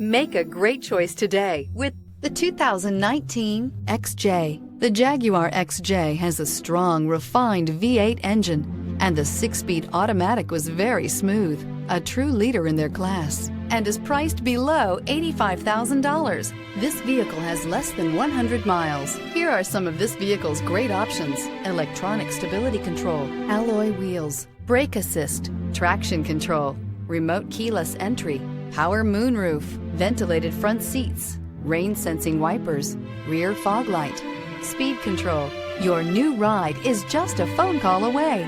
Make a great choice today with the 2019 XJ. The Jaguar XJ has a strong, refined V8 engine, and the 6-speed automatic was very smooth, a true leader in their class, and is priced below $85,000. This vehicle has less than 100 miles. Here are some of this vehicle's great options: electronic stability control, alloy wheels, brake assist, traction control, remote keyless entry, power moonroof, ventilated front seats, rain sensing wipers, rear fog light, speed control. Your new ride is just a phone call away.